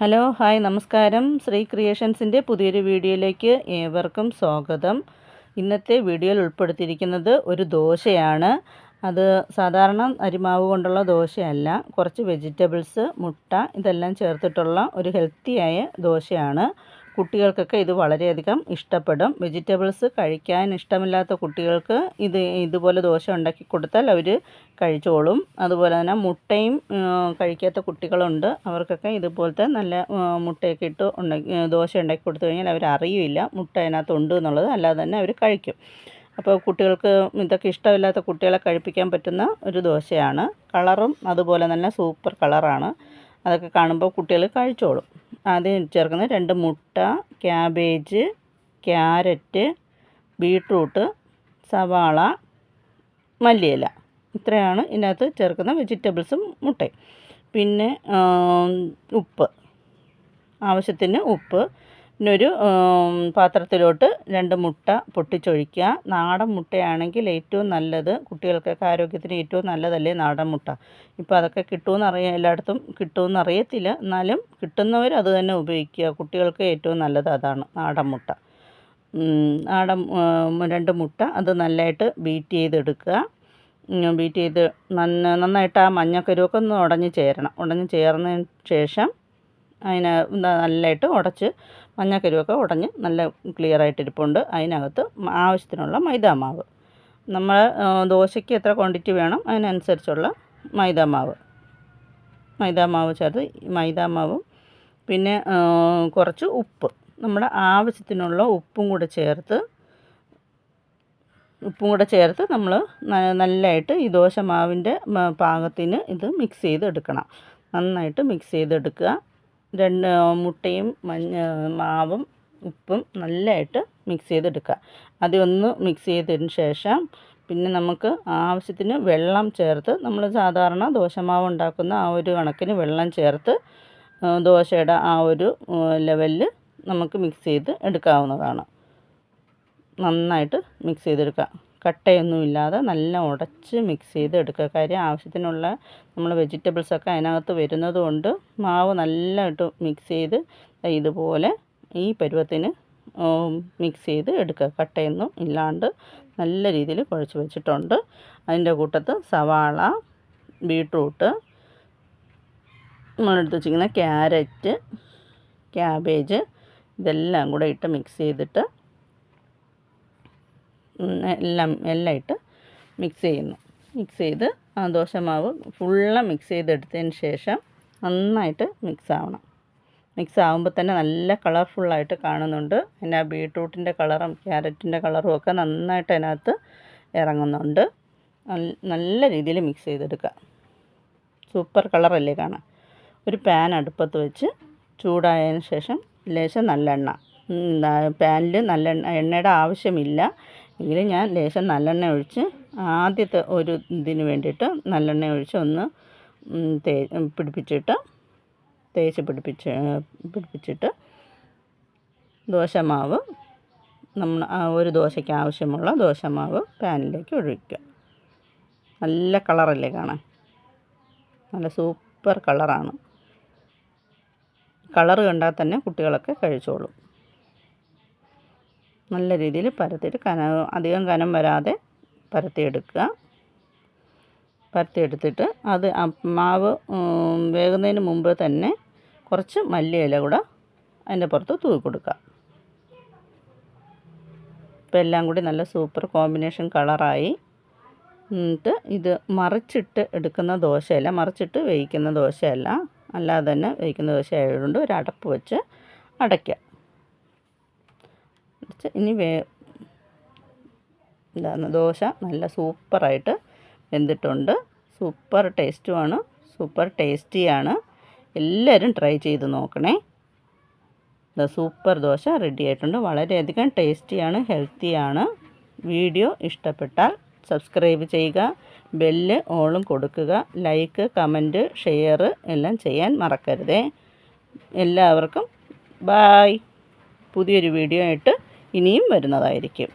Hello hi നമസ്കാരം. ശ്രീ ക്രിയേഷൻസിൻ്റെ പുതിയൊരു വീഡിയോയിലേക്ക് ഏവർക്കും സ്വാഗതം. ഇന്നത്തെ വീഡിയോയിൽ ഉൾപ്പെടുത്തിയിരിക്കുന്നത് ഒരു ദോശയാണ്. അത് സാധാരണ അരിമാവ് കൊണ്ടുള്ള ദോശയല്ല, കുറച്ച് വെജിറ്റബിൾസ്, മുട്ട ഇതെല്ലാം ചേർത്തിട്ടുള്ള ഒരു ഹെൽത്തിയായ ദോശയാണ്. കുട്ടികൾക്കൊക്കെ ഇത് വളരെയധികം ഇഷ്ടപ്പെടും. വെജിറ്റബിൾസ് കഴിക്കാൻ ഇഷ്ടമില്ലാത്ത കുട്ടികൾക്ക് ഇതുപോലെ ദോശ ഉണ്ടാക്കി കൊടുത്താൽ അവർ കഴിച്ചോളും. അതുപോലെ തന്നെ മുട്ടയും കഴിക്കാത്ത കുട്ടികളുണ്ട്. അവർക്കൊക്കെ ഇതുപോലത്തെ നല്ല മുട്ടയൊക്കെ ഇട്ട് ദോശ ഉണ്ടാക്കി കൊടുത്തു കഴിഞ്ഞാൽ അവർ അറിയില്ല മുട്ട അതിനകത്തുണ്ട് എന്നുള്ളത്, അല്ലാതെ തന്നെ അവർ കഴിക്കും. അപ്പോൾ കുട്ടികൾക്ക് ഇതൊക്കെ ഇഷ്ടമില്ലാത്ത കുട്ടികളെ കഴിപ്പിക്കാൻ പറ്റുന്ന ഒരു ദോശയാണ്. കളറും അതുപോലെ തന്നെ സൂപ്പർ കളറാണ്. അതൊക്കെ കാണുമ്പോൾ കുട്ടികൾ കഴിച്ചോളും. ആദ്യം ചേർക്കുന്നത് 2 മുട്ട, ക്യാബേജ്, ക്യാരറ്റ്, ബീട്രൂട്ട്, സവാള, മല്ലിയില, ഇത്രയാണ് ഇതിനകത്ത് ചേർക്കുന്ന വെജിറ്റബിൾസും മുട്ടയും. പിന്നെ ഉപ്പ്, ആവശ്യത്തിന് ഉപ്പ്. പിന്നെ ഒരു പാത്രത്തിലോട്ട് 2 മുട്ട പൊട്ടിച്ചൊഴിക്കുക. നാടൻ മുട്ടയാണെങ്കിൽ ഏറ്റവും നല്ലത്. കുട്ടികൾക്കൊക്കെ ആരോഗ്യത്തിന് ഏറ്റവും നല്ലതല്ലേ നാടൻ മുട്ട. ഇപ്പോൾ അതൊക്കെ എല്ലായിടത്തും കിട്ടുമെന്ന് അറിയത്തില്ല, എന്നാലും കിട്ടുന്നവർ അത് തന്നെ ഉപയോഗിക്കുക. കുട്ടികൾക്ക് ഏറ്റവും നല്ലത് അതാണ്, നാടൻ മുട്ട. 2 മുട്ട അത് നല്ലതായിട്ട് ബീറ്റ് ചെയ്തെടുക്കുക. ബീറ്റ് ചെയ്ത് നന്നായിട്ട് ആ മഞ്ഞക്കരുവൊക്കെ ഒന്ന് ഉടഞ്ഞ് ചേർന്നതിന് ശേഷം നല്ലതായിട്ട് ഉടച്ച്, മഞ്ഞക്കരുവൊക്കെ ഉടഞ്ഞ് നല്ല ക്ലിയറായിട്ടിരിപ്പുണ്ട്. അതിനകത്ത് ആവശ്യത്തിനുള്ള മൈദാമാവ്, നമ്മൾ ദോശയ്ക്ക് എത്ര ക്വാണ്ടിറ്റി വേണം അതിനനുസരിച്ചുള്ള മൈദാമാവ് ചേർത്ത്, മൈദാമാവും പിന്നെ കുറച്ച് ഉപ്പ്, നമ്മുടെ ആവശ്യത്തിനുള്ള ഉപ്പും കൂടെ ചേർത്ത് നമ്മൾ നല്ലതായിട്ട് ഈ ദോശമാവിൻ്റെ പാകത്തിന് ഇത് മിക്സ് ചെയ്തെടുക്കണം. നന്നായിട്ട് മിക്സ് ചെയ്തെടുക്കുക. 2 മുട്ടയും മാവും ഉപ്പും നല്ലതായിട്ട് മിക്സ് ചെയ്തെടുക്കുക. അതൊന്ന് മിക്സ് ചെയ്തതിന് ശേഷം പിന്നെ നമുക്ക് ആവശ്യത്തിന് വെള്ളം ചേർത്ത്, നമ്മൾ സാധാരണ ദോശമാവ് ഉണ്ടാക്കുന്ന ആ ഒരു കണക്കിന് വെള്ളം ചേർത്ത് ദോശയുടെ ആ ഒരു ലെവലിൽ നമുക്ക് മിക്സ് ചെയ്ത് എടുക്കാവുന്നതാണ്. നന്നായിട്ട് മിക്സ് ചെയ്തെടുക്കുക. കട്ടയൊന്നുമില്ലാതെ നല്ല ഉടച്ച് മിക്സ് ചെയ്തെടുക്കുക. കാര്യം ആവശ്യത്തിനുള്ള നമ്മൾ വെജിറ്റബിൾസൊക്കെ അതിനകത്ത് വരുന്നത് കൊണ്ട് മാവ് നല്ലതായിട്ട് മിക്സ് ചെയ്ത് ഇതുപോലെ ഈ പരുവത്തിന് മിക്സ് ചെയ്ത് എടുക്കുക. കട്ടയൊന്നും ഇല്ലാണ്ട് നല്ല രീതിയിൽ കുഴച്ച് വെച്ചിട്ടുണ്ട്. അതിൻ്റെ കൂട്ടത്ത് സവാള, ബീട്രൂട്ട്, നമ്മളെടുത്ത് വെച്ചിരിക്കുന്ന ക്യാരറ്റ്, ക്യാബേജ് ഇതെല്ലാം കൂടെ ഇട്ട് മിക്സ് ചെയ്തിട്ട് എല്ലാം ഇട്ട് മിക്സ് ചെയ്ത് ആ ദോശമാവ് ഫുള്ള് മിക്സ് ചെയ്തെടുത്തതിന് ശേഷം നന്നായിട്ട് മിക്സ് ആകുമ്പോൾ തന്നെ നല്ല കളർഫുള്ളായിട്ട് കാണുന്നുണ്ട്. പിന്നെ ആ ബീട്രൂട്ടിൻ്റെ കളറും ക്യാരറ്റിൻ്റെ കളറും ഒക്കെ നന്നായിട്ട് അതിനകത്ത് ഇറങ്ങുന്നുണ്ട്. നല്ല രീതിയിൽ മിക്സ് ചെയ്തെടുക്കുക. സൂപ്പർ കളറല്ലേ കാണാൻ. ഒരു പാൻ അടുപ്പത്ത് വെച്ച് ചൂടായതിന് ശേഷം ലേശം നല്ലെണ്ണ, പാനിൽ എണ്ണയുടെ ആവശ്യമില്ല എങ്കിലും ഞാൻ ലേശം നല്ലെണ്ണ ഒഴിച്ച്, ആദ്യത്തെ ഒരു ഇതിന് വേണ്ടിയിട്ട് നല്ലെണ്ണ ഒഴിച്ച് ഒന്ന് തേച്ച് പിടിപ്പിച്ചിട്ട് ദോശമാവ്, നമ്മൾ ഒരു ദോശയ്ക്ക് ആവശ്യമുള്ള ദോശമാവ് പാനിലേക്ക് ഒഴിക്കുക. നല്ല കളറല്ലേ കാണാൻ, നല്ല സൂപ്പർ കളറാണ്. കളറ് കണ്ടാൽ തന്നെ കുട്ടികളൊക്കെ കഴിച്ചോളും. നല്ല രീതിയിൽ പരത്തിയിട്ട് അധികം കനം വരാതെ പരത്തിയെടുത്തിട്ട് അത് മാവ് വേകുന്നതിന് മുമ്പ് തന്നെ കുറച്ച് മല്ലിയില കൂടെ അതിൻ്റെ പുറത്ത് തൂവി കൊടുക്കുക. ഇപ്പം എല്ലാം കൂടി നല്ല സൂപ്പർ കോമ്പിനേഷൻ കളറായി. എന്നിട്ട് ഇത് മറിച്ചിട്ട് എടുക്കുന്ന ദോശയല്ല, മറിച്ചിട്ട് വേവിക്കുന്ന ദോശയല്ല, അല്ലാതെ തന്നെ വേവിക്കുന്ന ദോശ ആയതുകൊണ്ട് ഒരു അടപ്പ് വെച്ച് അടയ്ക്കുക. ഇനി ദോശ നല്ല സൂപ്പറായിട്ട് വെന്തിട്ടുണ്ട്. സൂപ്പർ ടേസ്റ്റുമാണ്, സൂപ്പർ ടേസ്റ്റിയാണ്. എല്ലാവരും ട്രൈ ചെയ്ത് നോക്കണേ. സൂപ്പർ ദോശ റെഡി ആയിട്ടുണ്ട്. വളരെയധികം ടേസ്റ്റിയാണ്, ഹെൽത്തിയാണ്. വീഡിയോ ഇഷ്ടപ്പെട്ടാൽ സബ്സ്ക്രൈബ് ചെയ്യുക, ബെല്ല് ഓളും കൊടുക്കുക, ലൈക്ക്, കമൻറ്റ്, ഷെയർ എല്ലാം ചെയ്യാൻ മറക്കരുതേ. എല്ലാവർക്കും ബായ്. പുതിയൊരു വീഡിയോ ആയിട്ട് ഇനിയും വരുന്നതായിരിക്കും.